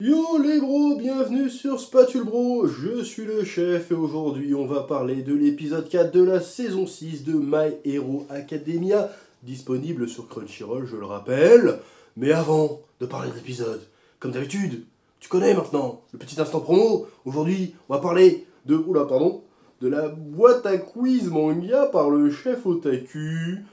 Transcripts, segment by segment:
Yo les bros, bienvenue sur Spatule Bro, je suis le chef et aujourd'hui on va parler de l'épisode 4 de la saison 6 de My Hero Academia, disponible sur Crunchyroll, je le rappelle. Mais avant de parler de l'épisode, comme d'habitude, tu connais maintenant le petit instant promo. Aujourd'hui on va parler de la boîte à quiz manga par le chef Otaku.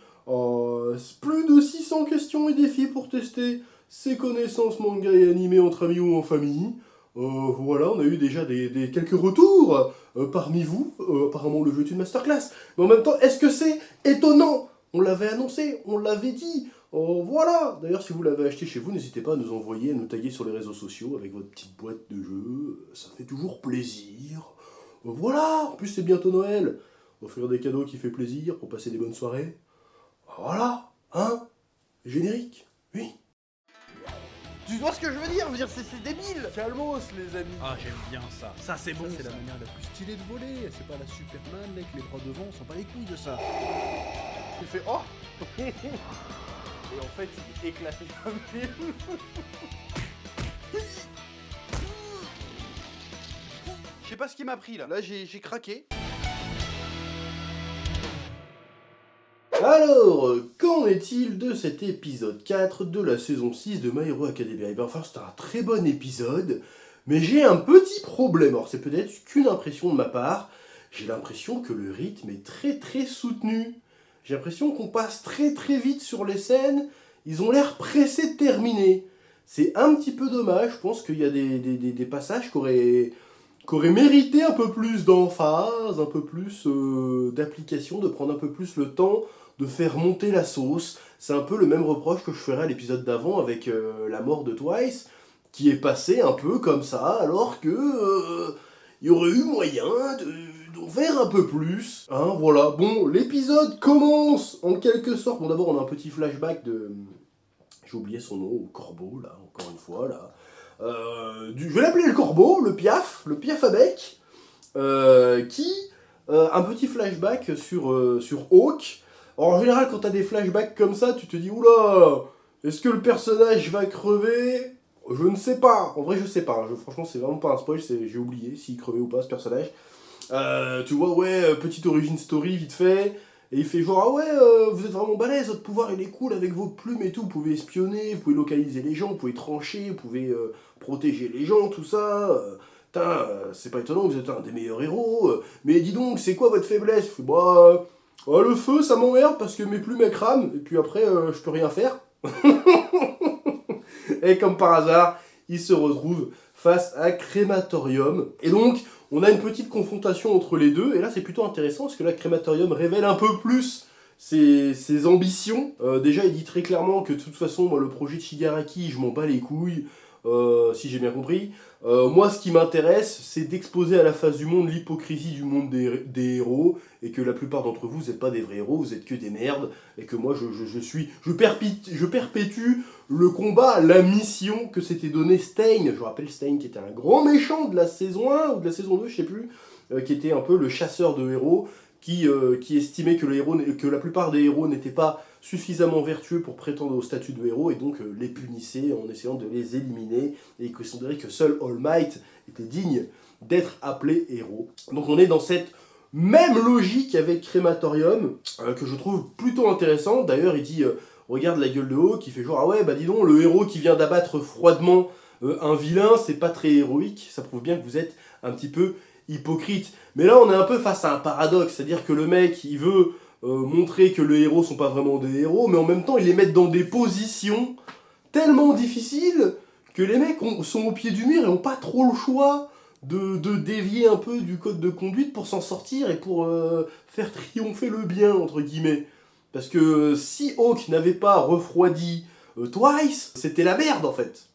Plus de 600 questions et défis pour tester ses connaissances manga et animés entre amis ou en famille. Voilà, on a eu déjà quelques retours parmi vous. Apparemment, le jeu est une masterclass. Mais en même temps, est-ce que c'est étonnant? On l'avait annoncé, on l'avait dit. Voilà. D'ailleurs, si vous l'avez acheté chez vous, n'hésitez pas à nous envoyer, à nous taguer sur les réseaux sociaux avec votre petite boîte de jeu. Ça fait toujours plaisir. Voilà. En plus, c'est bientôt Noël. Offrir des cadeaux qui fait plaisir pour passer des bonnes soirées. Voilà. Hein? Générique. Oui. Tu vois ce que je veux dire? Je veux dire, c'est débile. Calmos, les amis. Ah, j'aime bien ça. Ça, c'est bon. C'est la manière la plus stylée de voler. C'est pas la Superman avec les bras devant, on s'en bat les couilles de ça. Tu fais oh. Et en fait, il est éclaté comme film. Je sais pas ce qui m'a pris là. Là, j'ai craqué. Alors, qu'en est-il de cet épisode 4 de la saison 6 de My Hero Academia? Eh bien, enfin, c'était un très bon épisode, mais j'ai un petit problème. Alors, c'est peut-être qu'une impression de ma part. J'ai l'impression que le rythme est très très soutenu. J'ai l'impression qu'on passe très très vite sur les scènes. Ils ont l'air pressés de terminer. C'est un petit peu dommage. Je pense qu'il y a des passages qui auraient mérité un peu plus d'emphase, un peu plus d'application, de prendre un peu plus le temps de faire monter la sauce. C'est un peu le même reproche que je ferais à l'épisode d'avant avec la mort de Twice, qui est passé un peu comme ça, alors que il y aurait eu moyen d'en faire un peu plus. Hein, voilà. Bon, l'épisode commence en quelque sorte. Bon, d'abord, on a un petit flashback de... J'ai oublié son nom, Corbeau, là, encore une fois, là. Je vais l'appeler le Corbeau, le Piaf à bec, qui... un petit flashback sur Hawk. Alors, en général, quand t'as des flashbacks comme ça, tu te dis, oula, est-ce que le personnage va crever? Je ne sais pas. En vrai, je sais pas. Franchement, c'est vraiment pas un spoil, j'ai oublié s'il crevait ou pas, ce personnage. Tu vois, ouais, petite origin story, vite fait. Et il fait genre, ah ouais, vous êtes vraiment balèze, votre pouvoir il est cool avec vos plumes et tout, vous pouvez espionner, vous pouvez localiser les gens, vous pouvez trancher, vous pouvez protéger les gens, tout ça. Putain, c'est pas étonnant, vous êtes un des meilleurs héros. Mais dis donc, c'est quoi votre faiblesse? Il fait, bah, le feu ça m'emmerde parce que mes plumes elles crament, et puis après je peux rien faire. Et comme par hasard, il se retrouve face à Crématorium. Et donc, on a une petite confrontation entre les deux, et là c'est plutôt intéressant parce que là Crématorium révèle un peu plus ses ambitions. Déjà il dit très clairement que de toute façon moi le projet de Shigaraki je m'en bats les couilles, si j'ai bien compris. Moi ce qui m'intéresse c'est d'exposer à la face du monde l'hypocrisie du monde des héros, et que la plupart d'entre vous n'êtes pas des vrais héros, vous êtes que des merdes, et que moi je perpétue le combat, la mission que s'était donné Stein. Je rappelle Stein qui était un grand méchant de la saison 1 ou de la saison 2, je sais plus, qui était un peu le chasseur de héros, qui estimait que la plupart des héros n'étaient pas suffisamment vertueux pour prétendre au statut de héros, et donc les punissait en essayant de les éliminer, et considérait que seul All Might était digne d'être appelé héros. Donc on est dans cette même logique avec Crématorium, que je trouve plutôt intéressant. D'ailleurs il dit... regarde la gueule de haut qui fait genre, ah ouais, bah dis donc, le héros qui vient d'abattre froidement un vilain, c'est pas très héroïque, ça prouve bien que vous êtes un petit peu hypocrite. Mais là, on est un peu face à un paradoxe, c'est-à-dire que le mec, il veut montrer que les héros sont pas vraiment des héros, mais en même temps, il les met dans des positions tellement difficiles que les mecs sont au pied du mur et ont pas trop le choix de dévier un peu du code de conduite pour s'en sortir et pour faire triompher le bien, entre guillemets. Parce que si Hawk n'avait pas refroidi Twice, c'était la merde en fait.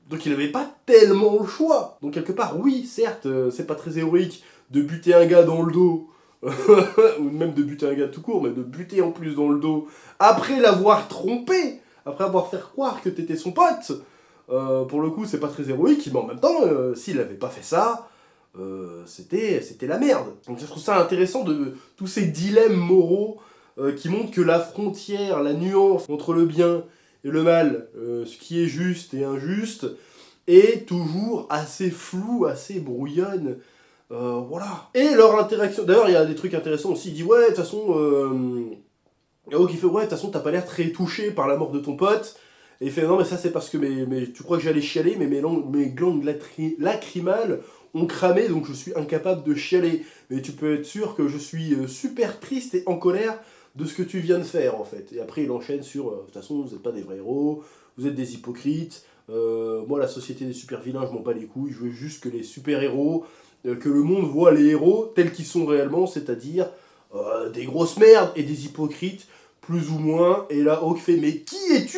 Donc il n'avait pas tellement le choix. Donc quelque part, oui, certes, c'est pas très héroïque de buter un gars dans le dos, ou même de buter un gars tout court, mais de buter en plus dans le dos, après l'avoir trompé, après avoir fait croire que t'étais son pote. Pour le coup, c'est pas très héroïque, mais en même temps, s'il avait pas fait ça, c'était la merde. Donc je trouve ça intéressant de tous ces dilemmes moraux qui montre que la frontière, la nuance entre le bien et le mal, ce qui est juste et injuste, est toujours assez floue, assez brouillonne. Voilà. Et leur interaction... D'ailleurs, il y a des trucs intéressants aussi. Il dit, ouais, de toute façon... Yao qui fait, ouais, de toute façon, t'as pas l'air très touché par la mort de ton pote. Et il fait, non, mais ça, c'est parce que tu crois que j'allais chialer, mais mes glandes lacrymales ont cramé, donc je suis incapable de chialer. Mais tu peux être sûr que je suis super triste et en colère de ce que tu viens de faire, en fait. Et après, il enchaîne sur, de toute façon, vous n'êtes pas des vrais héros, vous êtes des hypocrites. Moi, la société des super-vilains, je m'en bats les couilles. Je veux juste que les super-héros, que le monde voit les héros tels qu'ils sont réellement, c'est-à-dire des grosses merdes et des hypocrites, plus ou moins. Et là, Hawk fait, mais qui es-tu?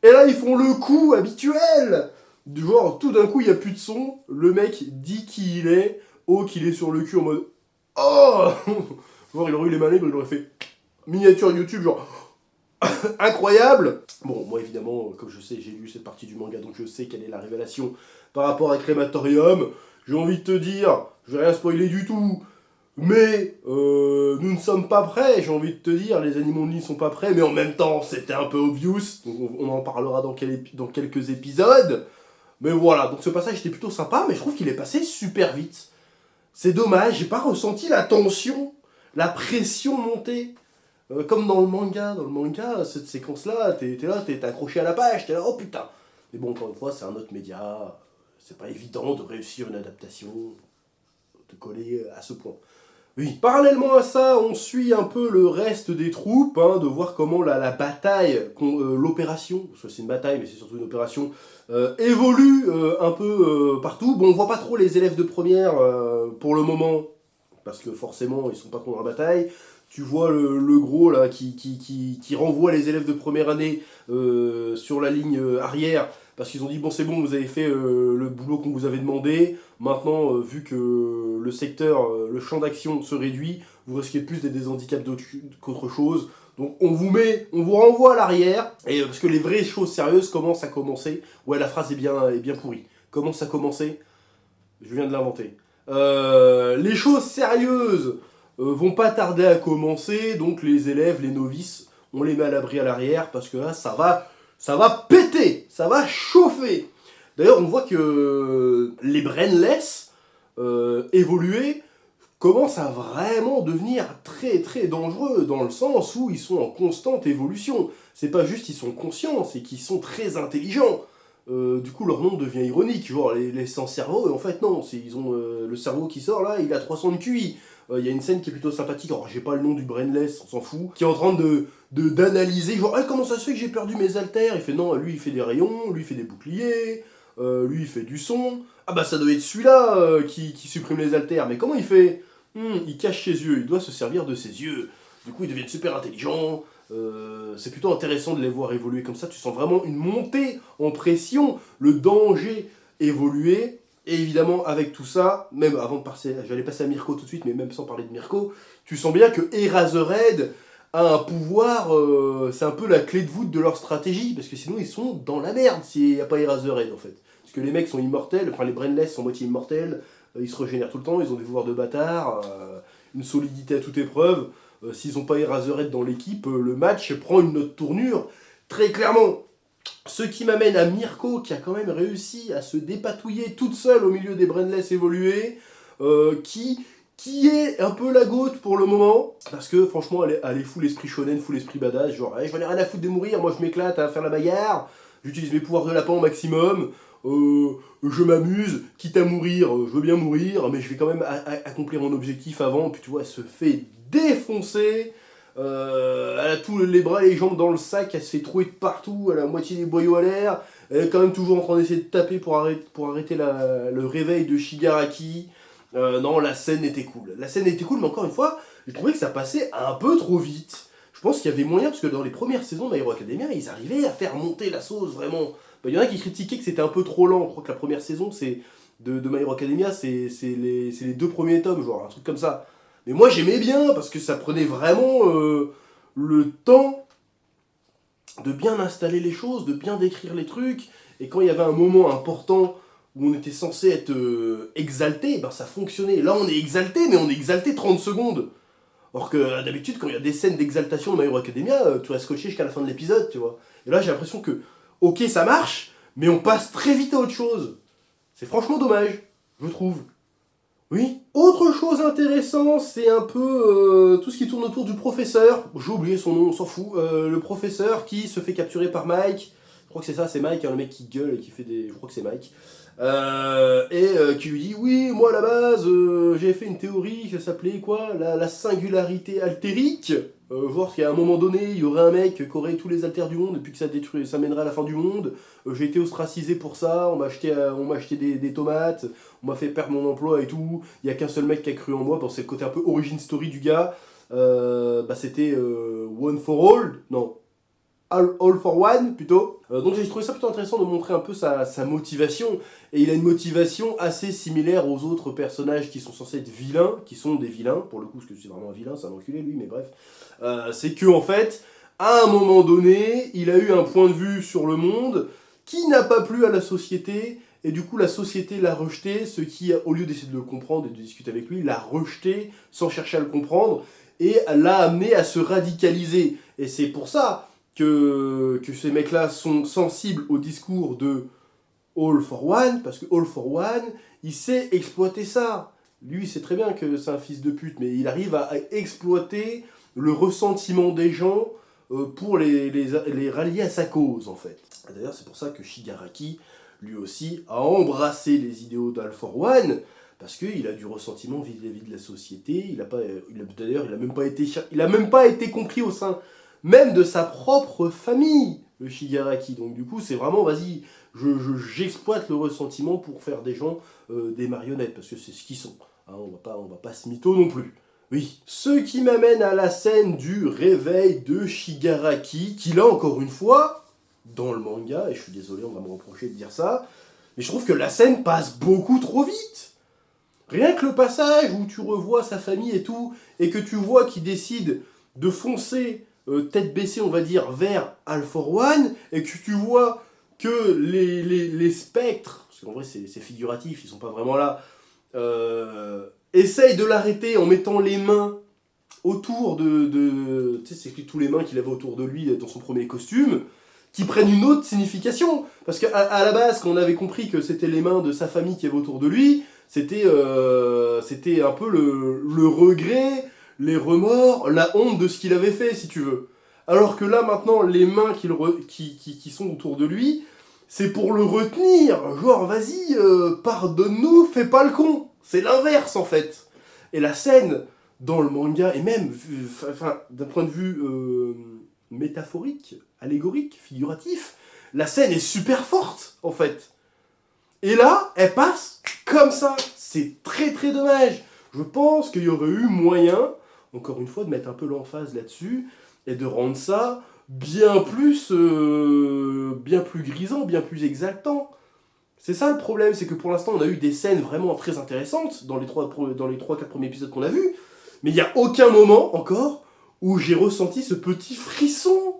Et là, ils font le coup habituel. Du genre, tout d'un coup, il n'y a plus de son. Le mec dit qui il est. Hawk, il est sur le cul en mode, oh. Genre, il aurait eu les mains libres, il aurait fait miniature YouTube, genre, incroyable. Bon, moi, évidemment, comme je sais, j'ai lu cette partie du manga, donc je sais quelle est la révélation par rapport à Crématorium. J'ai envie de te dire, je vais rien spoiler du tout. Mais nous ne sommes pas prêts, j'ai envie de te dire, les animaux n'y sont pas prêts, mais en même temps c'était un peu obvious, donc on en parlera dans quelques épisodes. Mais voilà, donc ce passage était plutôt sympa, mais je trouve qu'il est passé super vite. C'est dommage, j'ai pas ressenti la tension, la pression montée. Comme dans le manga, cette séquence-là, t'es là, t'es accroché à la page, t'es là, oh putain. Mais bon, encore une fois, c'est un autre média, c'est pas évident de réussir une adaptation, de coller à ce point. Oui. Parallèlement à ça, on suit un peu le reste des troupes, hein, de voir comment la bataille, l'opération, parce que c'est une bataille, mais c'est surtout une opération, évolue un peu partout. Bon, on voit pas trop les élèves de première pour le moment, parce que forcément, ils sont pas contre la bataille. Tu vois le gros là qui renvoie les élèves de première année sur la ligne arrière, parce qu'ils ont dit, bon c'est bon, vous avez fait le boulot qu'on vous avait demandé, maintenant vu que le secteur, le champ d'action se réduit, vous risquez plus d'être des handicaps qu'autre chose, donc on vous renvoie à l'arrière, et parce que les vraies choses sérieuses commencent à commencer. Ouais, la phrase est bien pourrie. Commence à commencer, je viens de l'inventer. Les choses sérieuses vont pas tarder à commencer, donc les élèves, les novices, on les met à l'abri à l'arrière, parce que là, ça va péter, ça va chauffer. D'ailleurs, on voit que les brainless évolués commencent à vraiment devenir très très dangereux, dans le sens où ils sont en constante évolution. C'est pas juste qu'ils sont conscients, c'est qu'ils sont très intelligents. Du coup, leur nom devient ironique, genre les sans cerveau, et en fait non, ils ont le cerveau qui sort là, il a 300 de QI. Il y a une scène qui est plutôt sympathique, alors j'ai pas le nom du brainless, on s'en fout, qui est en train d'analyser, genre, ah, comment ça se fait que j'ai perdu mes haltères? Il fait, non, lui il fait des rayons, lui il fait des boucliers, lui il fait du son, ah bah ça doit être celui-là qui supprime les haltères, mais comment il fait? Il cache ses yeux, il doit se servir de ses yeux, du coup ils deviennent super intelligents. C'est plutôt intéressant de les voir évoluer comme ça, tu sens vraiment une montée en pression, le danger évoluer. Et évidemment, avec tout ça, même avant de passer, j'allais passer à Mirko tout de suite, mais même sans parler de Mirko, tu sens bien que Eraserhead a un pouvoir, c'est un peu la clé de voûte de leur stratégie, parce que sinon ils sont dans la merde s'il n'y a pas Eraserhead en fait. Parce que les mecs sont immortels, enfin les brainless sont moitié immortels, ils se régénèrent tout le temps, ils ont des pouvoirs de bâtard, une solidité à toute épreuve. S'ils n'ont pas Eraserhead dans l'équipe, le match prend une autre tournure, très clairement. Ce qui m'amène à Mirko, qui a quand même réussi à se dépatouiller toute seule au milieu des brainless évolués, qui est un peu la goat pour le moment, parce que franchement, elle est full esprit shonen, full esprit badass, genre, j'en ai rien à foutre de mourir, moi je m'éclate à faire la bagarre, j'utilise mes pouvoirs de lapin au maximum, je m'amuse, quitte à mourir, je veux bien mourir, mais je vais quand même accomplir mon objectif avant, puis tu vois, elle se fait défoncer. Elle a tous les bras et les jambes dans le sac, elle se fait trouer de partout, elle a la moitié des boyaux à l'air, elle est quand même toujours en train d'essayer de taper pour arrêter le réveil de Shigaraki. Non, la scène était cool. La scène était cool, mais encore une fois, j'ai trouvé que ça passait un peu trop vite. Je pense qu'il y avait moyen, parce que dans les premières saisons de My Hero Academia, ils arrivaient à faire monter la sauce vraiment. Il y en a qui critiquaient que c'était un peu trop lent. Je crois que la première saison de My Hero Academia, c'est les 2 premiers tomes, genre un truc comme ça. Mais moi j'aimais bien, parce que ça prenait vraiment le temps de bien installer les choses, de bien décrire les trucs, et quand il y avait un moment important où on était censé être exalté, ben ça fonctionnait. Là on est exalté, mais on est exalté 30 secondes. Or que d'habitude, quand il y a des scènes d'exaltation de My Hero Academia, tu restes scotché jusqu'à la fin de l'épisode, tu vois. Et là j'ai l'impression que, ok ça marche, mais on passe très vite à autre chose. C'est franchement dommage, je trouve. Oui. Autre chose intéressante, c'est un peu tout ce qui tourne autour du professeur. J'ai oublié son nom, on s'en fout. Le professeur qui se fait capturer par Mike. Je crois que c'est ça, c'est Mike, hein, le mec qui gueule et qui fait des... Je crois que c'est Mike. Qui lui dit, oui, moi à la base, j'ai fait une théorie qui s'appelait quoi, la singularité altérique. Genre qu'à un moment donné, il y aurait un mec qui aurait tous les altères du monde et puis que ça mènerait à la fin du monde. J'ai été ostracisé pour ça, on m'a acheté des tomates, on m'a fait perdre mon emploi et tout. Il n'y a qu'un seul mec qui a cru en moi, c'est le côté un peu origin story du gars. C'était One for All, non, All for One plutôt. Donc j'ai trouvé ça plutôt intéressant de montrer un peu sa motivation. Et il a une motivation assez similaire aux autres personnages qui sont censés être vilains, qui sont des vilains, pour le coup, parce que c'est vraiment un vilain, c'est un enculé lui, mais bref. C'est que en fait, à un moment donné, il a eu un point de vue sur le monde qui n'a pas plu à la société, et du coup la société l'a rejeté, ce qui, au lieu d'essayer de le comprendre et de discuter avec lui, l'a rejeté sans chercher à le comprendre, et l'a amené à se radicaliser. Et c'est pour ça que ces mecs-là sont sensibles au discours de All for One, parce que All for One, il sait exploiter ça. Lui, il sait très bien que c'est un fils de pute, mais il arrive à exploiter le ressentiment des gens pour les rallier à sa cause, en fait. D'ailleurs, c'est pour ça que Shigaraki, lui aussi, a embrassé les idéaux d'All for One, parce qu'il a du ressentiment vis-à-vis de la société. D'ailleurs, il a même pas été compris au sein même de sa propre famille, le Shigaraki. Donc du coup, c'est vraiment, vas-y, j'exploite le ressentiment pour faire des gens des marionnettes, parce que c'est ce qu'ils sont. Hein, on va pas se mytho non plus. Oui. Ce qui m'amène à la scène du réveil de Shigaraki, qui là, encore une fois, dans le manga, et je suis désolé, on va me reprocher de dire ça, mais je trouve que la scène passe beaucoup trop vite. Rien que le passage où tu revois sa famille et tout, et que tu vois qu'il décide de foncer tête baissée, on va dire, vers All for One, et que tu vois que les spectres, parce qu'en vrai c'est figuratif, ils sont pas vraiment là, essayent de l'arrêter en mettant les mains autour tu sais, c'est tous les mains qu'il avait autour de lui dans son premier costume, qui prennent une autre signification. Parce qu'à la base, quand on avait compris que c'était les mains de sa famille qui avaient autour de lui, c'était un peu le regret, les remords, la honte de ce qu'il avait fait, si tu veux. Alors que là, maintenant, les mains qui sont autour de lui, c'est pour le retenir. Genre, vas-y, pardonne-nous, fais pas le con. C'est l'inverse, en fait. Et la scène, dans le manga, et même, d'un point de vue métaphorique, allégorique, figuratif, la scène est super forte, en fait. Et là, elle passe comme ça. C'est très très dommage. Je pense qu'il y aurait eu moyen, encore une fois, de mettre un peu l'emphase là-dessus, et de rendre ça bien plus grisant, bien plus exaltant. C'est ça le problème, c'est que pour l'instant, on a eu des scènes vraiment très intéressantes dans les 3-4 premiers épisodes qu'on a vus, mais il n'y a aucun moment, encore, où j'ai ressenti ce petit frisson,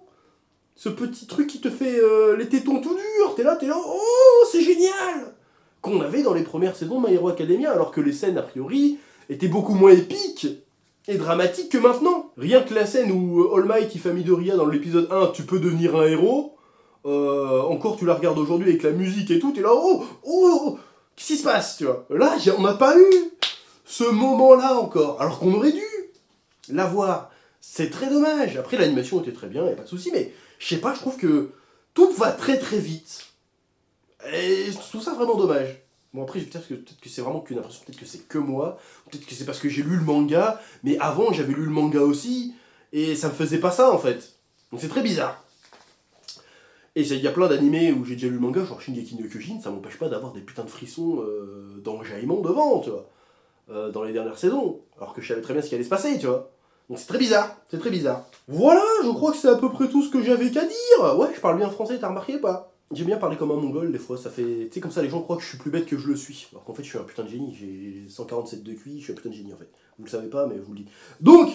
ce petit truc qui te fait les tétons tout durs. T'es là, oh, c'est génial! Qu'on avait dans les premières saisons de My Hero Academia, alors que les scènes, a priori, étaient beaucoup moins épiques et dramatiques que maintenant. Rien que la scène où All Might, il fait Midoriya dans l'épisode 1, tu peux devenir un héros, encore tu la regardes aujourd'hui avec la musique et tout, t'es là, oh, qu'est-ce qui se passe, tu vois? Là, on n'a pas eu ce moment-là encore, alors qu'on aurait dû l'avoir. C'est très dommage. Après, l'animation était très bien, y a pas de souci, mais je sais pas, je trouve que tout va très très vite. Et je trouve ça vraiment dommage. Bon, après, peut-être que c'est vraiment qu'une impression, peut-être que c'est que moi, peut-être que c'est parce que j'ai lu le manga, mais avant j'avais lu le manga aussi, et ça me faisait pas ça en fait. Donc c'est très bizarre. Et il y a plein d'animés où j'ai déjà lu le manga, genre Shingeki no Kyojin, ça m'empêche pas d'avoir des putains de frissons d'enjaillement devant, tu vois, dans les dernières saisons, alors que je savais très bien ce qui allait se passer, tu vois. Donc c'est très bizarre, c'est très bizarre. Voilà, je crois que c'est à peu près tout ce que j'avais qu'à dire. Ouais, je parle bien français, t'as remarqué ou pas? J'aime bien parler comme un mongol, des fois, ça fait... Tu sais, comme ça, les gens croient que je suis plus bête que je le suis. Alors qu'en fait, je suis un putain de génie, j'ai 147 de QI, je suis un putain de génie, en fait. Vous le savez pas, mais je vous le dis. Donc,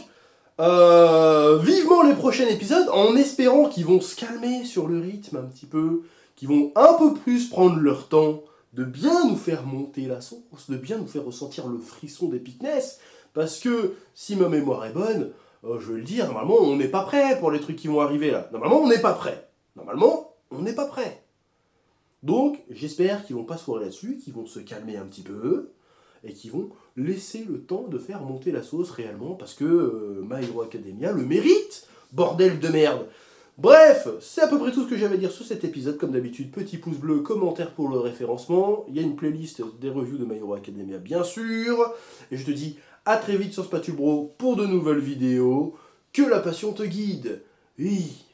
vivement les prochains épisodes, en espérant qu'ils vont se calmer sur le rythme un petit peu, qu'ils vont un peu plus prendre leur temps de bien nous faire monter la sauce, de bien nous faire ressentir le frisson d'épicness, parce que, si ma mémoire est bonne, je vais le dire, normalement, on n'est pas prêt pour les trucs qui vont arriver, là. Normalement, on n'est pas prêt. Donc, j'espère qu'ils vont pas se foirer là-dessus, qu'ils vont se calmer un petit peu, et qu'ils vont laisser le temps de faire monter la sauce réellement, parce que My Hero Academia le mérite, bordel de merde. Bref, c'est à peu près tout ce que j'avais à dire sur cet épisode. Comme d'habitude, petit pouce bleu, commentaire pour le référencement. Il y a une playlist des reviews de My Hero Academia, bien sûr. Et je te dis à très vite sur Spatule Bro pour de nouvelles vidéos. Que la passion te guide. Oui.